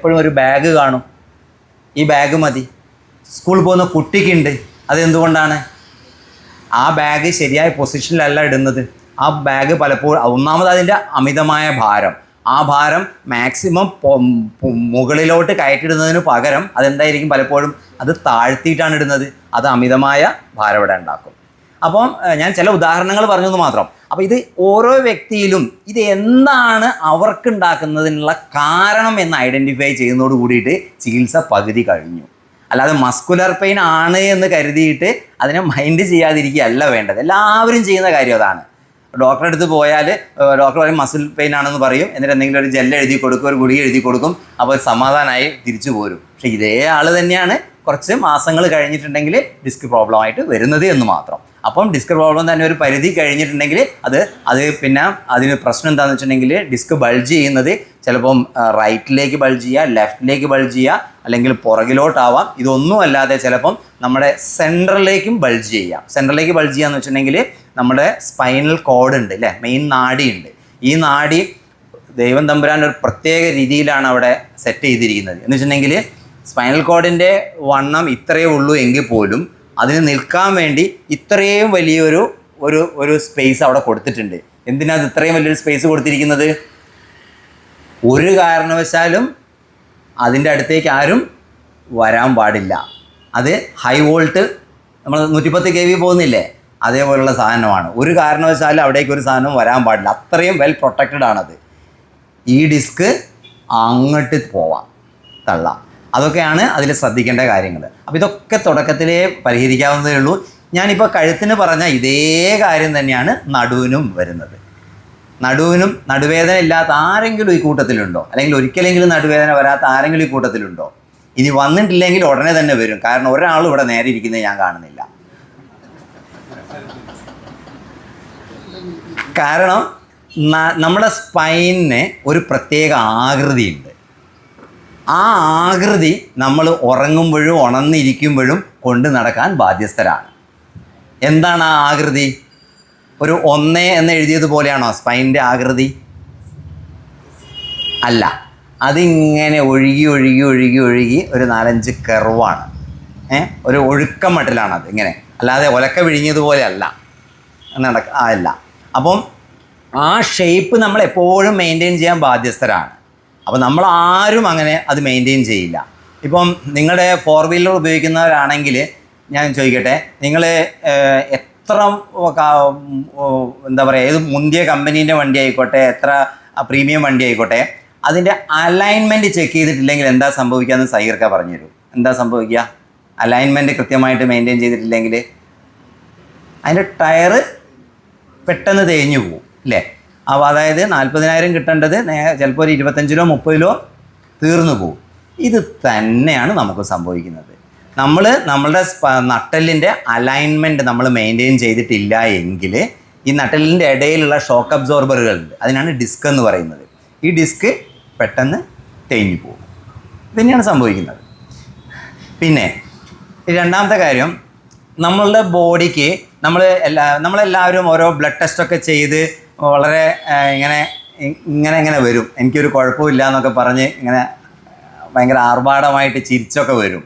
എപ്പോഴും ഒരു ബാഗ് കാണും. ഈ ബാഗ് മതി. സ്കൂളിൽ പോകുന്ന കുട്ടിക്കുണ്ട്. അതെന്തുകൊണ്ടാണ്? ആ ബാഗ് ശരിയായ പൊസിഷനിലല്ല ഇടുന്നത്. ആ ബാഗ് പലപ്പോഴും ഒന്നാമത് അതിൻ്റെ അമിതമായ ഭാരം, ആ ഭാരം മാക്സിമം മുകളിലോട്ട് കയറ്റിടുന്നതിന് പകരം അതെന്തായിരിക്കും, പലപ്പോഴും അത് താഴ്ത്തിയിട്ടാണ് ഇടുന്നത്. അത് അമിതമായ ഭാരം ഇവിടെ ഉണ്ടാക്കും. അപ്പം ഞാൻ ചില ഉദാഹരണങ്ങൾ പറഞ്ഞത് മാത്രം. അപ്പോൾ ഇത് ഓരോ വ്യക്തിയിലും ഇത് എന്താണ് അവർക്കുണ്ടാക്കുന്നതിനുള്ള കാരണം എന്ന് ഐഡൻറ്റിഫൈ ചെയ്യുന്നതോട് കൂടിയിട്ട് ചികിത്സ പകുതി കഴിഞ്ഞു. അല്ലാതെ മസ്കുലർ പെയിൻ ആണ് എന്ന് കരുതിയിട്ട് അതിനെ മൈൻഡ് ചെയ്യാതിരിക്കുകയല്ല വേണ്ടത്. എല്ലാവരും ചെയ്യുന്ന കാര്യം അതാണ്. ഡോക്ടറെ അടുത്ത് പോയാൽ ഡോക്ടർ പറയും മസിൽ പെയിൻ ആണെന്ന് പറയും. എന്നിട്ട് എന്തെങ്കിലും ഒരു ജെല്ല് എഴുതി കൊടുക്കും, ഒരു ഗുളിക എഴുതി കൊടുക്കും. അപ്പോൾ സമാധാനമായി തിരിച്ചു പോരും. പക്ഷേ ഇതേ ആൾ തന്നെയാണ് കുറച്ച് മാസങ്ങൾ കഴിഞ്ഞിട്ടുണ്ടെങ്കിൽ ഡിസ്ക് പ്രോബ്ലം ആയിട്ട് വരുന്നത് എന്ന് മാത്രം. അപ്പം ഡിസ്ക് പ്രോബ്ലം തന്നെ ഒരു പരിധി കഴിഞ്ഞിട്ടുണ്ടെങ്കിൽ അത് പിന്നെ അതിന് പ്രശ്നം എന്താണെന്ന് വെച്ചിട്ടുണ്ടെങ്കിൽ ഡിസ്ക് ബൾജ് ചെയ്യുന്നത് ചിലപ്പം റൈറ്റിലേക്ക് ബൾജ് ചെയ്യുക, ലെഫ്റ്റിലേക്ക് ബൾജ് ചെയ്യുക, അല്ലെങ്കിൽ പുറകിലോട്ടാവാം. ഇതൊന്നും അല്ലാതെ ചിലപ്പം നമ്മുടെ സെൻട്രലിലേക്കും ബൾജ് ചെയ്യാം. സെൻട്രലിലേക്ക് ബൾജ് ചെയ്യാന്ന് വെച്ചിട്ടുണ്ടെങ്കിൽ നമ്മുടെ സ്പൈനൽ കോഡ് ഉണ്ട് അല്ലേ, മെയിൻ നാഡിയുണ്ട്. ഈ നാഡി ദൈവം തമ്പുരാൻ ഒരു പ്രത്യേക രീതിയിലാണ് അവിടെ സെറ്റ് ചെയ്തിരിക്കുന്നത്. എന്ന് വെച്ചിട്ടുണ്ടെങ്കിൽ സ്പൈനൽ കോഡിൻ്റെ വണ്ണം ഇത്രയേ ഉള്ളൂ എങ്കിൽ പോലും അതിന് നിൽക്കാൻ വേണ്ടി ഇത്രയും വലിയൊരു ഒരു സ്പേസ് അവിടെ കൊടുത്തിട്ടുണ്ട്. എന്തിനാ അത് ഇത്രയും വലിയൊരു സ്പേസ് കൊടുത്തിരിക്കുന്നത്? ഒരു കാരണവശാലും അതിൻ്റെ അടുത്തേക്ക് ആരും വരാൻ പാടില്ല. അത് ഹൈ വോൾട്ട് നമ്മൾ 110 kV പോകുന്നില്ലേ, അതേപോലുള്ള സാധനമാണ്. ഒരു കാരണവശാലും അവിടേക്ക് ഒരു സാധനം വരാൻ പാടില്ല. അത്രയും വെൽ പ്രൊട്ടക്റ്റഡ് ആണത്. ഈ ഡിസ്ക് അങ്ങോട്ട് പോവാം, തള്ളാം. അതൊക്കെയാണ് അതിൽ ശ്രദ്ധിക്കേണ്ട കാര്യങ്ങൾ. അപ്പോൾ ഇതൊക്കെ തുടക്കത്തിലേ പരിഹരിക്കാവുന്നതേ ഉള്ളൂ. ഞാനിപ്പോൾ കഴുത്തിന് പറഞ്ഞ ഇതേ കാര്യം തന്നെയാണ് നടുവിനും വരുന്നത്. നടുവേദന ഇല്ലാത്ത ആരെങ്കിലും ഈ കൂട്ടത്തിലുണ്ടോ? അല്ലെങ്കിൽ ഒരിക്കലെങ്കിലും നടുവേദന വരാത്ത ആരെങ്കിലും ഈ കൂട്ടത്തിലുണ്ടോ? ഇനി വന്നിട്ടില്ലെങ്കിൽ ഉടനെ തന്നെ വരും. കാരണം ഒരാളും ഇവിടെ നേരെ ഇരിക്കുന്നത് ഞാൻ കാണുന്നില്ല. കാരണം നമ്മുടെ സ്പൈനിന് ഒരു പ്രത്യേക ആകൃതിയുണ്ട്. ആ ആകൃതി നമ്മൾ ഉറങ്ങുമ്പോഴും ഉണർന്നിരിക്കുമ്പോഴും കൊണ്ട് നടക്കാൻ ബാധ്യസ്ഥരാണ്. എന്താണ് ആ ആകൃതി? ഒരു 1 എന്ന് എഴുതിയതുപോലെയാണോ സ്പൈനിൻ്റെ ആകൃതി? അല്ല, അതിങ്ങനെ ഒഴുകി ഒഴുകി ഒഴുകി ഒഴുകി ഒരു 4-5 കർവാണ്. ഒരു ഒഴുക്കം മട്ടിലാണത് ഇങ്ങനെ, അല്ലാതെ ഒലക്ക വിഴിഞ്ഞതുപോലെ അല്ല അല്ല. അപ്പം ആ ഷേപ്പ് നമ്മൾ എപ്പോഴും മെയിൻറ്റെയിൻ ചെയ്യാൻ ബാധ്യസ്ഥരാണ്. അപ്പോൾ നമ്മൾ ആരും അങ്ങനെ അത് മെയിൻറ്റെയിൻ ചെയ്യില്ല. ഇപ്പം നിങ്ങളുടെ 4 വീലർ ഉപയോഗിക്കുന്നവരാണെങ്കിൽ ഞാൻ ചോദിക്കട്ടെ, നിങ്ങൾ എത്ര എന്താ പറയുക, ഏത് മുന്തിയ കമ്പനീൻ്റെ വണ്ടി ആയിക്കോട്ടെ, എത്ര പ്രീമിയം വണ്ടി ആയിക്കോട്ടെ, അതിൻ്റെ അലൈൻമെൻറ്റ് ചെക്ക് ചെയ്തിട്ടില്ലെങ്കിൽ എന്താ സംഭവിക്കുകയെന്ന് സൈർക്ക പറഞ്ഞുതരും. എന്താ സംഭവിക്കുക? അലൈൻമെൻറ്റ് കൃത്യമായിട്ട് മെയിൻറ്റെയിൻ ചെയ്തിട്ടില്ലെങ്കിൽ അതിൻ്റെ ടയറ് പെട്ടെന്ന് തേഞ്ഞു പോകും അല്ലേ? അപ്പോൾ അതായത് 40,000 കിട്ടേണ്ടത് ചിലപ്പോൾ ഒരു 25-ലോ 30-ലോ തീർന്നു പോകും. ഇത് തന്നെയാണ് നമുക്ക് സംഭവിക്കുന്നത്. നമ്മളുടെ നട്ടെല്ലിൻ്റെ അലൈൻമെൻറ്റ് നമ്മൾ മെയിൻറ്റെയിൻ ചെയ്തിട്ടില്ല എങ്കിൽ ഈ നട്ടെല്ലിൻ്റെ ഇടയിലുള്ള ഷോക്ക് അബ്സോർബറുകളുണ്ട്, അതിനാണ് ഡിസ്ക് എന്ന് പറയുന്നത്. ഈ ഡിസ്ക് പെട്ടെന്ന് തേഞ്ഞു പോകും. ഇതന്നെയാണ് സംഭവിക്കുന്നത്. പിന്നെ രണ്ടാമത്തെ കാര്യം, നമ്മളുടെ ബോഡിക്ക് നമ്മളെല്ലാവരും ഓരോ ബ്ലഡ് ടെസ്റ്റൊക്കെ ചെയ്ത് വളരെ ഇങ്ങനെ വരും, എനിക്കൊരു കുഴപ്പമില്ല എന്നൊക്കെ പറഞ്ഞ് ഇങ്ങനെ ഭയങ്കര ആർഭാടമായിട്ട് ചിരിച്ചൊക്കെ വരും.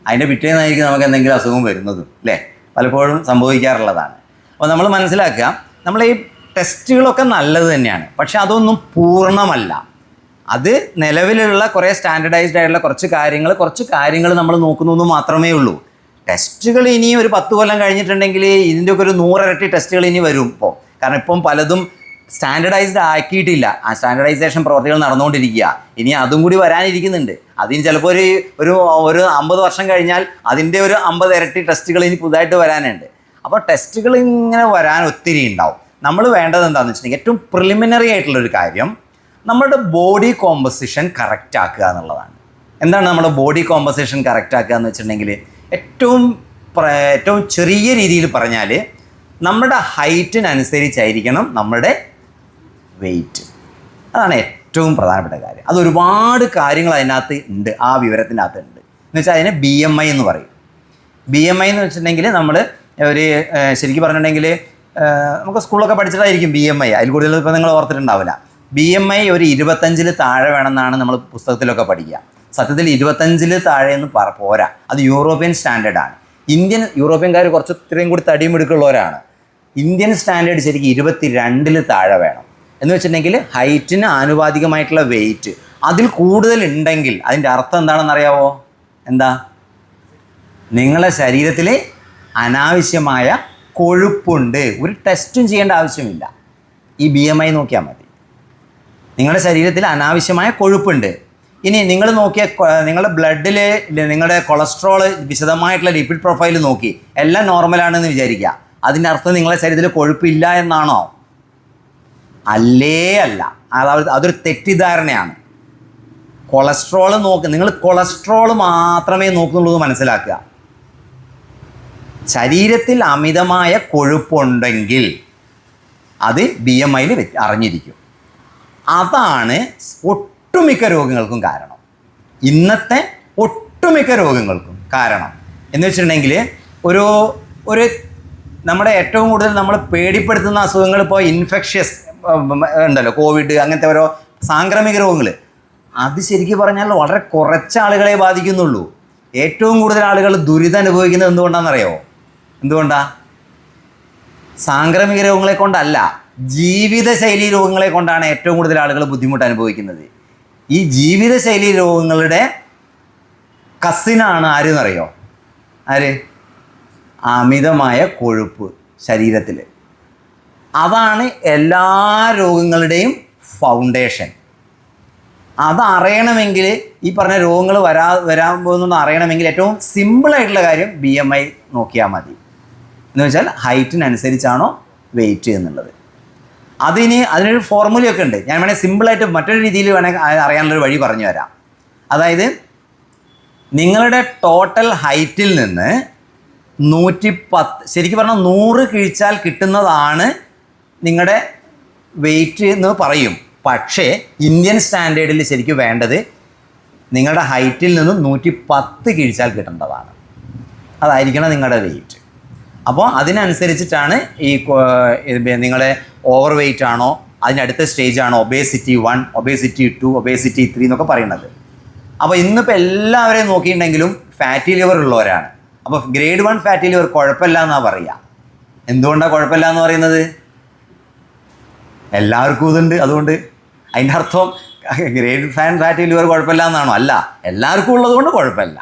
അതിൻ്റെ പിറ്റേന്നായിരിക്കും നമുക്ക് എന്തെങ്കിലും അസുഖം വരുന്നതും അല്ലേ, പലപ്പോഴും സംഭവിക്കാറുള്ളതാണ്. അപ്പോൾ നമ്മൾ മനസ്സിലാക്കുക, നമ്മൾ ഈ ടെസ്റ്റുകളൊക്കെ നല്ലത് തന്നെയാണ്, പക്ഷെ അതൊന്നും പൂർണ്ണമല്ല. അത് നിലവിലുള്ള കുറേ സ്റ്റാൻഡർഡൈസ്ഡ് ആയിട്ടുള്ള കുറച്ച് കാര്യങ്ങൾ നമ്മൾ നോക്കുന്നു മാത്രമേ ഉള്ളൂ. ടെസ്റ്റുകൾ ഇനി ഒരു 10 കൊല്ലം കഴിഞ്ഞിട്ടുണ്ടെങ്കിൽ ഇതിൻ്റെയൊക്കെ ഒരു 100 ഇരട്ടി ടെസ്റ്റുകൾ ഇനി വരും. കാരണം ഇപ്പം പലതും സ്റ്റാൻഡർഡൈസ്ഡ് ആക്കിയിട്ടില്ല. ആ സ്റ്റാൻഡർഡൈസേഷൻ പ്രവർത്തികൾ നടന്നുകൊണ്ടിരിക്കുക. ഇനി അതും കൂടി വരാനിരിക്കുന്നുണ്ട്. അതിന് ചിലപ്പോൾ ഒരു 50 വർഷം കഴിഞ്ഞാൽ അതിൻ്റെ ഒരു 50 ഇരട്ടി ടെസ്റ്റുകൾ ഇനി പുതുതായിട്ട് വരാനുണ്ട്. അപ്പോൾ ടെസ്റ്റുകൾ ഇങ്ങനെ വരാൻ ഒത്തിരി ഉണ്ടാവും. നമ്മൾ വേണ്ടത് എന്താണെന്ന് വെച്ചിട്ടുണ്ടെങ്കിൽ ഏറ്റവും പ്രിലിമിനറി ആയിട്ടുള്ളൊരു കാര്യം നമ്മുടെ ബോഡി കോമ്പസിഷൻ കറക്റ്റ് ആക്കുക എന്നുള്ളതാണ്. എന്താണ് നമ്മുടെ ബോഡി കോമ്പസിഷൻ കറക്റ്റ് ആക്കുക എന്ന് വെച്ചിട്ടുണ്ടെങ്കിൽ ഏറ്റവും ചെറിയ രീതിയിൽ പറഞ്ഞാൽ നമ്മുടെ ഹൈറ്റിനനുസരിച്ചായിരിക്കണം നമ്മുടെ വെയിറ്റ്. അതാണ് ഏറ്റവും പ്രധാനപ്പെട്ട കാര്യം. അതൊരുപാട് കാര്യങ്ങൾ അതിനകത്ത് ഉണ്ട്, ആ വിവരത്തിൻ്റെ അകത്ത് ഉണ്ട്. എന്ന് വെച്ചാൽ അതിനെ BMI എന്ന് പറയും. BMI എന്ന് വെച്ചിട്ടുണ്ടെങ്കിൽ നമ്മൾ ഒരു ശരിക്കും പറഞ്ഞിട്ടുണ്ടെങ്കിൽ നമുക്ക് സ്കൂളൊക്കെ പഠിച്ചിട്ടായിരിക്കും BMI. അതിൽ കൂടുതൽ ഇപ്പോൾ നിങ്ങൾ ഓർത്തിട്ടുണ്ടാവില്ല. BMI ഒരു 25-ൽ താഴെ വേണമെന്നാണ് നമ്മൾ പുസ്തകത്തിലൊക്കെ പഠിക്കുക. സത്യത്തിൽ 25 താഴെയൊന്നും പോരാ. അത് യൂറോപ്യൻ സ്റ്റാൻഡേർഡാണ്. യൂറോപ്യൻകാർ കുറച്ച് ഇത്രയും കൂടി തടിയും എടുക്കുള്ളവരാണ്. ഇന്ത്യൻ സ്റ്റാൻഡേർഡ് ശരിക്കും 22 താഴെ വേണം. എന്ന് വെച്ചിട്ടുണ്ടെങ്കിൽ ഹൈറ്റിന് ആനുപാതികമായിട്ടുള്ള വെയിറ്റ് അതിൽ കൂടുതൽ ഉണ്ടെങ്കിൽ അതിൻ്റെ അർത്ഥം എന്താണെന്ന് അറിയാവോ? എന്താ? നിങ്ങളുടെ ശരീരത്തിൽ അനാവശ്യമായ കൊഴുപ്പുണ്ട്. ഒരു ടെസ്റ്റും ചെയ്യേണ്ട ആവശ്യമില്ല. ഈ BMI നോക്കിയാൽ മതി. നിങ്ങളുടെ ശരീരത്തിൽ അനാവശ്യമായ കൊഴുപ്പുണ്ട്. ഇനി നിങ്ങൾ നോക്കിയ നിങ്ങളുടെ ബ്ലഡിൽ നിങ്ങളുടെ കൊളസ്ട്രോൾ വിശദമായിട്ടുള്ള ലിപിഡ് പ്രൊഫൈൽ നോക്കി എല്ലാം നോർമലാണെന്ന് വിചാരിക്കുക. അതിൻ്റെ അർത്ഥം നിങ്ങളുടെ ശരീരത്തിൽ കൊഴുപ്പില്ല എന്നാണോ? അല്ല. അതൊരു തെറ്റിദ്ധാരണയാണ്. കൊളസ്ട്രോൾ നിങ്ങൾ കൊളസ്ട്രോൾ മാത്രമേ നോക്കുന്നുള്ളൂ മനസ്സിലാക്കുക. ശരീരത്തിൽ അമിതമായ കൊഴുപ്പുണ്ടെങ്കിൽ അത് BMIയിൽ അറിഞ്ഞിരിക്കും. അതാണ് ഒട്ടുമിക്ക രോഗങ്ങൾക്കും കാരണം. ഇന്നത്തെ ഒട്ടുമിക്ക രോഗങ്ങൾക്കും കാരണം എന്ന് വെച്ചിട്ടുണ്ടെങ്കിൽ ഒരു നമ്മുടെ ഏറ്റവും കൂടുതൽ നമ്മൾ പേടിപ്പെടുത്തുന്ന അസുഖങ്ങൾ ഇപ്പോൾ ഇൻഫെക്ഷ്യസ് ഉണ്ടല്ലോ, കോവിഡ്, അങ്ങനത്തെ ഓരോ സാംക്രമിക രോഗങ്ങൾ. അത് ശരിക്കും പറഞ്ഞാൽ വളരെ കുറച്ച് ആളുകളെ ബാധിക്കുന്നുള്ളൂ. ഏറ്റവും കൂടുതൽ ആളുകൾ ദുരിതം അനുഭവിക്കുന്നത് എന്തുകൊണ്ടാണെന്നറിയാമോ? എന്തുകൊണ്ടാണ്? സാംക്രമിക രോഗങ്ങളെ കൊണ്ടല്ല, ജീവിതശൈലി രോഗങ്ങളെ കൊണ്ടാണ് ഏറ്റവും കൂടുതൽ ആളുകൾ ബുദ്ധിമുട്ട് അനുഭവിക്കുന്നത്. ഈ ജീവിതശൈലി രോഗങ്ങളുടെ കസിനാണ് ആരെന്നറിയോ? ആര്? അമിതമായ കൊഴുപ്പ് ശരീരത്തിൽ. അതാണ് എല്ലാ രോഗങ്ങളുടെയും അതറിയണമെങ്കിൽ, ഈ പറഞ്ഞ രോഗങ്ങൾ വരാൻ പോകുന്നതെന്ന് അറിയണമെങ്കിൽ ഏറ്റവും സിമ്പിളായിട്ടുള്ള കാര്യം BMI നോക്കിയാൽ മതി. എന്ന് വെച്ചാൽ ഹൈറ്റിനനുസരിച്ചാണോ വെയിറ്റ് എന്നുള്ളത്. അതിനൊരു ഫോർമുലയൊക്കെ ഉണ്ട്. ഞാൻ വേണമെങ്കിൽ സിമ്പിളായിട്ട് മറ്റൊരു രീതിയിൽ വേണമെങ്കിൽ അറിയാനുള്ളൊരു വഴി പറഞ്ഞു തരാം. അതായത് നിങ്ങളുടെ ടോട്ടൽ ഹൈറ്റിൽ നിന്ന് 110, ശരിക്കും പറഞ്ഞാൽ 100 കിഴിച്ചാൽ കിട്ടുന്നതാണ് നിങ്ങളുടെ വെയിറ്റ് എന്ന് പറയും. പക്ഷേ ഇന്ത്യൻ സ്റ്റാൻഡേർഡിൽ ശരിക്കും വേണ്ടത് നിങ്ങളുടെ ഹൈറ്റിൽ നിന്നും 110 കിഴിച്ചാൽ കിട്ടേണ്ടതാണ്. അതായിരിക്കണം നിങ്ങളുടെ വെയിറ്റ്. അപ്പോൾ അതിനനുസരിച്ചിട്ടാണ് നിങ്ങളെ ഓവർ വെയിറ്റ് ആണോ, അതിനടുത്ത സ്റ്റേജാണോ ഒബേസിറ്റി 1, ഒബേസിറ്റി 2, ഒബേസിറ്റി 3 എന്നൊക്കെ പറയുന്നത്. അപ്പോൾ ഇന്നിപ്പോൾ എല്ലാവരെയും നോക്കിയിട്ടുണ്ടെങ്കിലും ഫാറ്റി ലിവർ ഉള്ളവരാണ്. അപ്പോൾ ഗ്രേഡ് 1 ഫാറ്റി ലിവർ കുഴപ്പമില്ല എന്നാണ് പറയുക. എന്തുകൊണ്ടാണ് കുഴപ്പമില്ല എന്ന് പറയുന്നത്? എല്ലാവർക്കും ഇതുണ്ട്, അതുകൊണ്ട്. അതിൻ്റെ അർത്ഥം ഗ്രേഡ് ഫാറ്റി ലിവർ കുഴപ്പമില്ല എന്നാണോ? അല്ല, എല്ലാവർക്കും ഉള്ളതുകൊണ്ട് കുഴപ്പമില്ല.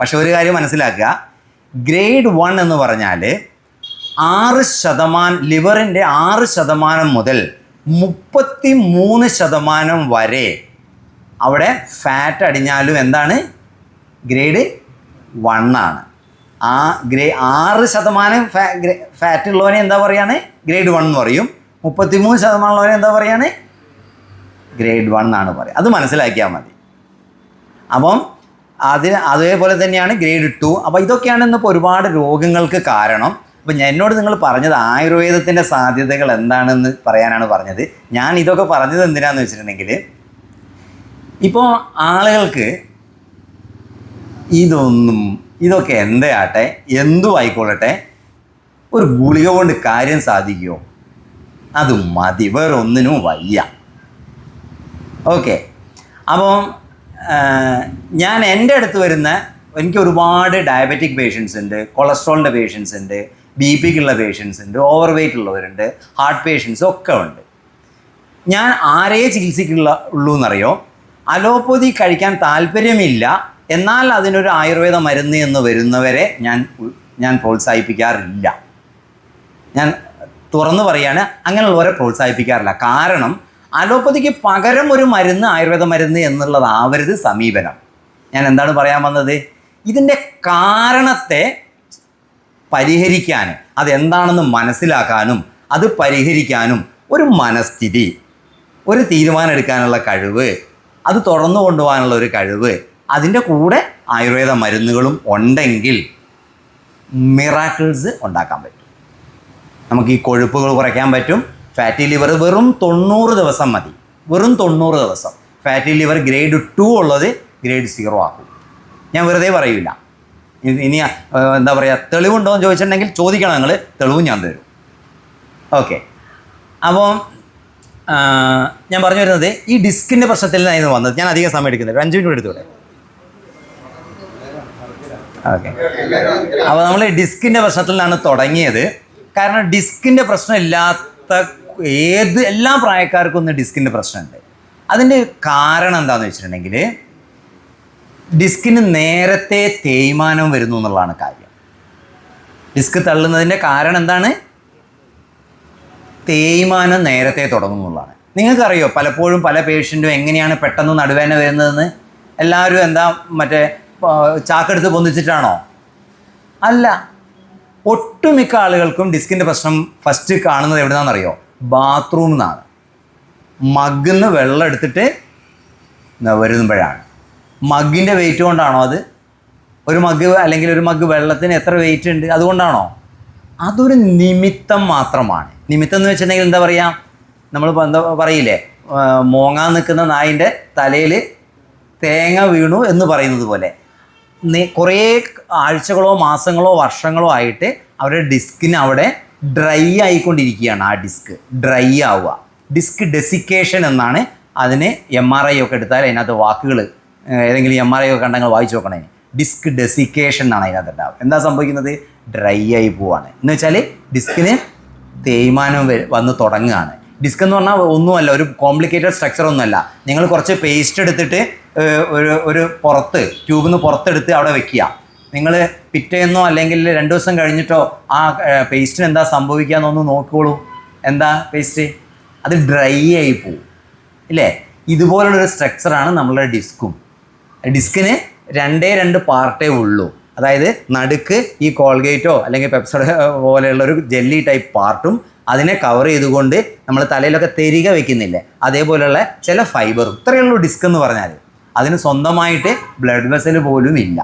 പക്ഷെ ഒരു കാര്യം മനസ്സിലാക്കുക, ഗ്രേഡ് 1 എന്ന് പറഞ്ഞാൽ 6%, ലിവറിൻ്റെ 6% മുതൽ 33% വരെ അവിടെ ഫാറ്റ് അടിഞ്ഞാലും എന്താണ്? ഗ്രേഡ് 1 ആണ്. 6% ഫാറ്റ് ഉള്ളവനെ എന്താ പറയുകയാണ്? ഗ്രേഡ് 1 എന്ന് പറയും. 33% ഉള്ളവനെ എന്താ പറയുകയാണ്? ഗ്രേഡ് 1 എന്നാണ് പറയുക. അത് മനസ്സിലാക്കിയാൽ മതി. അപ്പം അതേപോലെ തന്നെയാണ് ഗ്രേഡ് 2. അപ്പോൾ ഇതൊക്കെയാണ് ഇന്നിപ്പോൾ ഒരുപാട് രോഗങ്ങൾക്ക് കാരണം. അപ്പോൾ എന്നോട് നിങ്ങൾ പറഞ്ഞത് ആയുർവേദത്തിൻ്റെ സാധ്യതകൾ എന്താണെന്ന് പറയാനാണ് പറഞ്ഞത്. ഞാൻ ഇതൊക്കെ പറഞ്ഞത് എന്തിനാണെന്ന് വെച്ചിട്ടുണ്ടെങ്കിൽ, ഇപ്പോൾ ആളുകൾക്ക് ഇതൊക്കെ എന്താട്ടെ, എന്തും ആയിക്കൊള്ളട്ടെ, ഒരു ഗുളിക കൊണ്ട് കാര്യം സാധിക്കുമോ? അത് മതി, വേറെ ഒന്നിനും വയ്യ. ഓക്കെ. അപ്പം ഞാൻ എൻ്റെ അടുത്ത് വരുന്ന, എനിക്ക് ഒരുപാട് ഡയബറ്റിക് പേഷ്യൻസ് ഉണ്ട്, കൊളസ്ട്രോളിൻ്റെ പേഷ്യൻസ് ഉണ്ട്, BP-ക്കുള്ള പേഷ്യൻസ് ഉണ്ട്, ഓവർ വെയ്റ്റ് ഉള്ളവരുണ്ട്, ഹാർട്ട് പേഷ്യൻസ് ഒക്കെ ഉണ്ട്. ഞാൻ ആരെയെ ചികിത്സിക്കുള്ളൂ എന്നറിയോ? അലോപ്പതി കഴിക്കാൻ താല്പര്യമില്ല, എന്നാൽ അതിനൊരു ആയുർവേദ മരുന്ന് എന്ന് വരുന്നവരെ ഞാൻ പ്രോത്സാഹിപ്പിക്കാറില്ല. ഞാൻ തുറന്നു പറയാണ്, അങ്ങനെയുള്ളവരെ പ്രോത്സാഹിപ്പിക്കാറില്ല. കാരണം അലോപ്പതിക്ക് പകരം ഒരു മരുന്ന്, ആയുർവേദ മരുന്ന് എന്നുള്ളതാവരുത് സമീപനം. ഞാൻ എന്താണ് പറയാൻ വന്നത്? ഇതിൻ്റെ കാരണത്തെ പരിഹരിക്കാൻ, അതെന്താണെന്ന് മനസ്സിലാക്കാനും അത് പരിഹരിക്കാനും ഒരു മനസ്ഥിതി, ഒരു തീരുമാനം എടുക്കാനുള്ള കഴിവ്, അത് തുറന്നു കൊണ്ടുപോകാനുള്ള ഒരു കഴിവ്, അതിൻ്റെ കൂടെ ആയുർവേദ മരുന്നുകളും ഉണ്ടെങ്കിൽ മിറാക്കിൾസ് ഉണ്ടാക്കാൻ പറ്റും. നമുക്ക് ഈ കൊഴുപ്പുകൾ കുറയ്ക്കാൻ പറ്റും. ഫാറ്റി ലിവർ വെറും 90 ദിവസം മതി. വെറും 90 ദിവസം ഫാറ്റി ലിവർ ഗ്രേഡ് 2 ഉള്ളത് ഗ്രേഡ് 0 ആക്കും. ഞാൻ വെറുതെ പറയില്ല. ഇനി എന്താ പറയുക, തെളിവുണ്ടോ എന്ന് ചോദിച്ചിട്ടുണ്ടെങ്കിൽ ചോദിക്കണം നിങ്ങൾ, തെളിവും ഞാൻ തരും. ഓക്കെ. അപ്പോൾ ഞാൻ പറഞ്ഞു വരുന്നത്, ഈ ഡിസ്കിൻ്റെ പ്രശ്നത്തിൽ നിന്നായിരുന്നു വന്നത്. ഞാൻ അധികം സമയം എടുക്കുന്നില്ല, 5 മിനിറ്റ് എടുത്തോടെ. ഓക്കെ. അപ്പോൾ നമ്മൾ ഡിസ്കിൻ്റെ പ്രശ്നത്തിൽ നിന്നാണ് തുടങ്ങിയത്. കാരണം ഡിസ്കിൻ്റെ പ്രശ്നമില്ലാത്ത എല്ലാ പ്രായക്കാർക്കും ഒന്ന് ഡിസ്കിൻ്റെ പ്രശ്നമുണ്ട്. അതിൻ്റെ കാരണം എന്താണെന്ന് വെച്ചിട്ടുണ്ടെങ്കിൽ ഡിസ്കിന് നേരത്തെ തേയ്മാനം വരുന്നു എന്നുള്ളതാണ് കാര്യം. ഡിസ്ക് തള്ളുന്നതിൻ്റെ കാരണം എന്താണ്? തേയ്മാനം നേരത്തെ തുടങ്ങുന്നുള്ളതാണ്. നിങ്ങൾക്കറിയോ പലപ്പോഴും പല പേഷ്യൻറ്റും എങ്ങനെയാണ് പെട്ടെന്ന് നടുവേദന വരുന്നതെന്ന്? എല്ലാവരും എന്താ മറ്റേ ചാക്കെടുത്ത് പൊന്തിച്ചിട്ടാണോ? അല്ല. ഒട്ടുമിക്ക ആളുകൾക്കും ഡിസ്കിൻ്റെ പ്രശ്നം ഫസ്റ്റ് കാണുന്നത് എവിടുന്നാണെന്നറിയോ? ബാത്റൂമിൽ നിന്നാണ്. മഗ്ഗിൽ നിന്ന് വെള്ളം എടുത്തിട്ട് വരുമ്പോഴാണ്. മഗ്ഗിൻ്റെ വെയിറ്റ് കൊണ്ടാണോ അത്? ഒരു മഗ്ഗ് അല്ലെങ്കിൽ ഒരു മഗ്ഗ് വെള്ളത്തിന് എത്ര വെയിറ്റ് ഉണ്ട് അതുകൊണ്ടാണോ? അതൊരു നിമിത്തം മാത്രമാണ്. നിമിത്തം എന്ന് വെച്ചിട്ടുണ്ടെങ്കിൽ എന്താ പറയുക, നമ്മൾ എന്താ പറയില്ലേ, മോങ്ങാൻ നിൽക്കുന്ന നായിൻ്റെ തലയിൽ തേങ്ങ വീണു എന്ന് പറയുന്നത് പോലെ കുറേ ആഴ്ചകളോ മാസങ്ങളോ വർഷങ്ങളോ ആയിട്ട് അവരുടെ ഡിസ്കിന് അവിടെ ഡ്രൈ ആയിക്കൊണ്ടിരിക്കുകയാണ്. ആ ഡിസ്ക് ഡ്രൈ ആവുക, ഡിസ്ക് ഡെസിക്കേഷൻ എന്നാണ് അതിന്. MRI ഒക്കെ എടുത്താൽ അതിനകത്ത് വാക്കുകൾ ഏതെങ്കിലും MRI ഒക്കെ കണ്ടെങ്കിൽ വായിച്ചു നോക്കണേ. ഡിസ്ക് ഡെസിക്കേഷൻ എന്നാണ് അതിനകത്ത് ഉണ്ടാവുക. എന്താ സംഭവിക്കുന്നത്? ഡ്രൈ ആയി പോവാണ്. എന്ന് വെച്ചാൽ ഡിസ്കിന് തേയ്മാനം വന്ന് തുടങ്ങുകയാണ്. ഡിസ്ക് എന്ന് പറഞ്ഞാൽ ഒന്നുമല്ല, ഒരു കോംപ്ലിക്കേറ്റഡ് സ്ട്രക്ചർ ഒന്നുമല്ല. നിങ്ങൾ കുറച്ച് പേസ്റ്റ് എടുത്തിട്ട് ഒരു പുറത്ത് ട്യൂബിൽ നിന്ന് പുറത്തെടുത്ത് അവിടെ വെക്കുക. നിങ്ങൾ പിറ്റേന്നോ അല്ലെങ്കിൽ 2 ദിവസം കഴിഞ്ഞിട്ടോ ആ പേസ്റ്റിന് എന്താ സംഭവിക്കാമെന്നൊന്ന് നോക്കിക്കോളൂ. എന്താ പേസ്റ്റ്? അത് ഡ്രൈ ആയി പോവും ഇല്ലേ? ഇതുപോലുള്ളൊരു സ്ട്രക്ചറാണ് നമ്മളുടെ ഡിസ്കും. ഡിസ്കിന് 2 പാർട്ടേ ഉള്ളൂ. അതായത് നടുക്ക് ഈ കോൾഗേറ്റോ അല്ലെങ്കിൽ പെപ്സോഡ് പോലെയുള്ളൊരു ജെല്ലി ടൈപ്പ് പാർട്ടും അതിനെ കവർ ചെയ്തുകൊണ്ട് നമ്മൾ തലയിലൊക്കെ തെരിക വെക്കുന്നില്ലേ, അതേപോലെയുള്ള ചില ഫൈബറും. ഇത്രയേ ഉള്ളൂ ഡിസ്ക് എന്ന് പറഞ്ഞാൽ. അതിന് സ്വന്തമായിട്ട് ബ്ലഡ് വെസൽ പോലും ഇല്ല.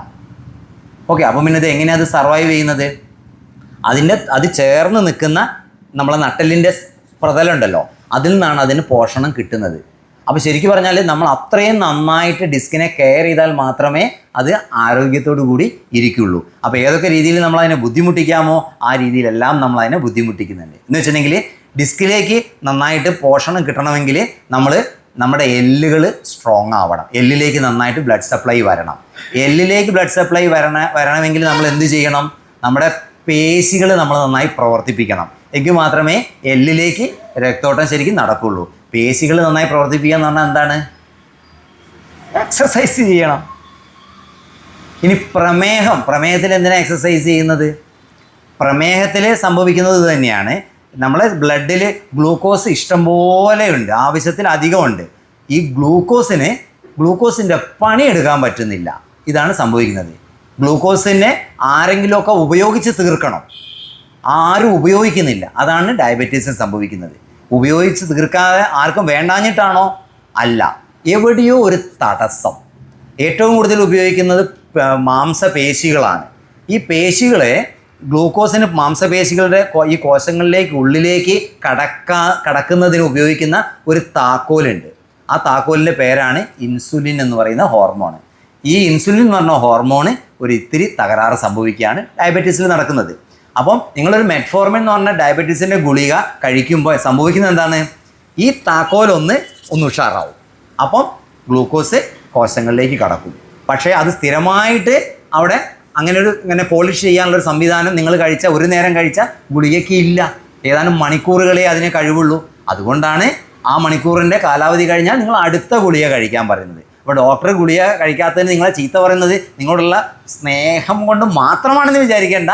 ഓക്കെ. അപ്പം പിന്നെ ഇത് എങ്ങനെയാണ് അത് സർവൈവ് ചെയ്യുന്നത്? അത് ചേർന്ന് നിൽക്കുന്ന നമ്മളെ നട്ടലിൻ്റെ പ്രതലുണ്ടല്ലോ, അതിൽ നിന്നാണ് അതിന് പോഷണം കിട്ടുന്നത്. അപ്പോൾ ശരിക്കും പറഞ്ഞാൽ നമ്മൾ അത്രയും നന്നായിട്ട് ഡിസ്കിനെ കെയർ ചെയ്താൽ മാത്രമേ അത് ആരോഗ്യത്തോടു കൂടി ഇരിക്കുള്ളൂ. അപ്പോൾ ഏതൊക്കെ രീതിയിൽ നമ്മളതിനെ ബുദ്ധിമുട്ടിക്കാമോ ആ രീതിയിലെല്ലാം നമ്മളതിനെ ബുദ്ധിമുട്ടിക്കുന്നുണ്ട്. എന്ന് വെച്ചിട്ടുണ്ടെങ്കിൽ ഡിസ്കിലേക്ക് നന്നായിട്ട് പോഷണം കിട്ടണമെങ്കിൽ നമ്മുടെ എല്ലുകൾ സ്ട്രോങ് ആവണം. എല്ലിലേക്ക് നന്നായിട്ട് ബ്ലഡ് സപ്ലൈ വരണം. എല്ലിലേക്ക് ബ്ലഡ് സപ്ലൈ വരണമെങ്കിൽ നമ്മൾ എന്ത് ചെയ്യണം? നമ്മുടെ പേശികൾ നമ്മൾ നന്നായി പ്രവർത്തിപ്പിക്കണം. എങ്കിൽ മാത്രമേ എല്ലിലേക്ക് രക്തോട്ടം ശരിക്കും നടക്കുള്ളൂ. പേശികൾ നന്നായി പ്രവർത്തിപ്പിക്കുക എന്ന് പറഞ്ഞാൽ എന്താണ്? എക്സസൈസ് ചെയ്യണം. ഇനി പ്രമേഹത്തിൽ എന്തിനാണ് എക്സസൈസ് ചെയ്യുന്നത്? പ്രമേഹത്തിൽ സംഭവിക്കുന്നത് തന്നെയാണ്. നമ്മളെ ബ്ലഡിൽ ഗ്ലൂക്കോസ് ഇഷ്ടംപോലെ ഉണ്ട്, ആവശ്യത്തിലധികമുണ്ട്. ഈ ഗ്ലൂക്കോസിൻ്റെ പണിയെടുക്കാൻ പറ്റുന്നില്ല. ഇതാണ് സംഭവിക്കുന്നത്. ഗ്ലൂക്കോസിനെ ആരെങ്കിലുമൊക്കെ ഉപയോഗിച്ച് തീർക്കണം. ആരും ഉപയോഗിക്കുന്നില്ല. അതാണ് ഡയബറ്റീസിന് സംഭവിക്കുന്നത്. ഉപയോഗിച്ച് തീർക്കാതെ ആർക്കും വേണ്ടാഞ്ഞിട്ടാണോ? അല്ല, എവിടെയോ ഒരു തടസ്സം. ഏറ്റവും കൂടുതൽ ഉപയോഗിക്കുന്നത് മാംസപേശികളാണ്. ഈ പേശികളെ ഗ്ലൂക്കോസിന് മാംസപേശികളുടെ ഈ കോശങ്ങളിലേക്ക് ഉള്ളിലേക്ക് കടക്കുന്നതിന് ഉപയോഗിക്കുന്ന ഒരു താക്കോലുണ്ട്. ആ താക്കോലിൻ്റെ പേരാണ് ഇൻസുലിൻ എന്ന് പറയുന്ന ഹോർമോൺ. ഈ ഇൻസുലിൻ എന്ന് പറഞ്ഞ ഹോർമോൺ ഒരു ഇത്തിരി തകരാറ് സംഭവിക്കുകയാണ് ഡയബറ്റീസിൽ നടക്കുന്നത്. അപ്പം നിങ്ങളൊരു മെറ്റ്ഫോർമിൻ എന്ന് പറഞ്ഞ ഡയബറ്റീസിൻ്റെ ഗുളിക കഴിക്കുമ്പോൾ സംഭവിക്കുന്നത് എന്താണ്? ഈ താക്കോലൊന്ന് ഉഷാറാവും. അപ്പം ഗ്ലൂക്കോസ് കോശങ്ങളിലേക്ക് കടക്കും. പക്ഷേ അത് സ്ഥിരമായിട്ട് അവിടെ ഇങ്ങനെ പോളിഷ് ചെയ്യാനുള്ളൊരു സംവിധാനം നിങ്ങൾ ഒരു നേരം കഴിച്ച ഗുളികയ്ക്ക് ഇല്ല. ഏതാനും മണിക്കൂറുകളെ അതിനെ കഴിവുള്ളൂ. അതുകൊണ്ടാണ് ആ മണിക്കൂറിൻ്റെ കാലാവധി കഴിഞ്ഞാൽ നിങ്ങൾ അടുത്ത ഗുളിക കഴിക്കാൻ പറയുന്നത്. അപ്പോൾ ഡോക്ടർ ഗുളിക കഴിക്കാത്തതിന് നിങ്ങളെ ചീത്ത പറയുന്നത് നിങ്ങളോടുള്ള സ്നേഹം കൊണ്ട് മാത്രമാണെന്ന് വിചാരിക്കേണ്ട.